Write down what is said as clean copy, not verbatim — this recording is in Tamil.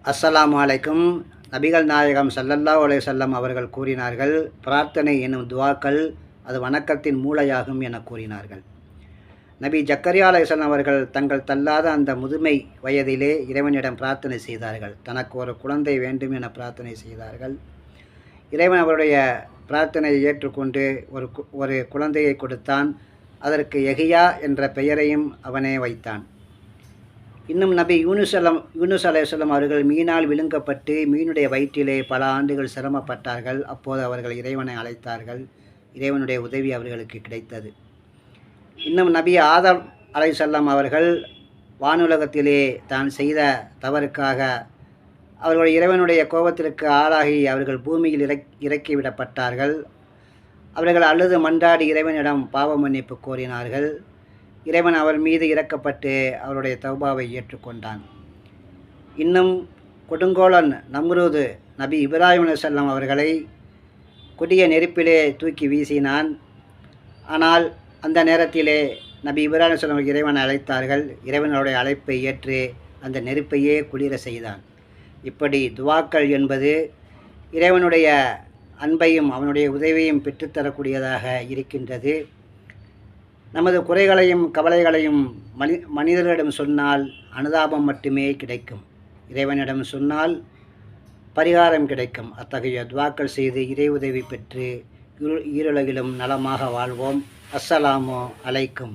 அஸ்ஸலாமு அலைக்கும். நபிகள் நாயகம் ஸல்லல்லாஹு அலைஹி வஸல்லம் அவர்கள் கூறினார்கள், பிரார்த்தனை எனும் துவாக்கள் அது வணக்கத்தின் மூளையாகும் என கூறினார்கள். நபி ஜக்கரியா அலைஹிஸ்ஸலாம் அவர்கள் தங்கள் தள்ளாத அந்த முதுமை வயதிலே இறைவனிடம் பிரார்த்தனை செய்தார்கள். தனக்கு ஒரு குழந்தை வேண்டும் என பிரார்த்தனை செய்தார்கள். இறைவன் அவருடைய பிரார்த்தனையை ஏற்றுக்கொண்டு ஒரு குழந்தையை கொடுத்தான். அதற்கு யஹ்யா என்ற பெயரையும் அவனே வைத்தான். இன்னும் நபி யூனுஸ் அலைஹிஸ்ஸலாம் அவர்கள் மீனால் விழுங்கப்பட்டு மீனுடைய வயிற்றிலே பல ஆண்டுகள் சிரமப்பட்டார்கள். அப்போது அவர்கள் இறைவனை அழைத்தார்கள். இறைவனுடைய உதவி அவர்களுக்கு கிடைத்தது. இன்னும் நபி ஆதம் அலைஹிஸ்ஸலாம் அவர்கள் வானுலகத்திலே தான் செய்த தவறுக்காக அவர்களுடைய இறைவனுடைய கோபத்திற்கு ஆளாகி அவர்கள் பூமியில் இறக்கிவிடப்பட்டார்கள். அவர்கள் அழுது மன்றாடி இறைவனிடம் பாவ மன்னிப்பு கோரினார்கள். இறைவன் அவர் மீது இறக்கப்பட்டு அவருடைய தௌபாவை ஏற்றுக்கொண்டான். இன்னும் கொடுங்கோலன் நம்ரூது நபி இப்ராஹிம் அலைஹிஸ்ஸலாம் அவர்களை கொடிய நெருப்பிலே தூக்கி வீசினான். ஆனால் அந்த நேரத்திலே நபி இப்ராஹிம் அலைஹிஸ்ஸலாம் இறைவனை அழைத்தார்கள். இறைவனுடைய அழைப்பை ஏற்று அந்த நெருப்பையே குளிர செய்தான். இப்படி துவாக்கள் என்பது இறைவனுடைய அன்பையும் அவனுடைய உதவியையும் பெற்றுத்தரக்கூடியதாக இருக்கின்றது. நமது குறைகளையும் கவலைகளையும் மனிதர்களிடம் சொன்னால் அனுதாபம் மட்டுமே கிடைக்கும். இறைவனிடம் சொன்னால் பரிகாரம் கிடைக்கும். அத்தகைய துவாக்கள் செய்து இறை உதவி பெற்று ஈருலகிலும் நலமாக வாழ்வோம். அஸ்ஸலாமு அலைக்கும்.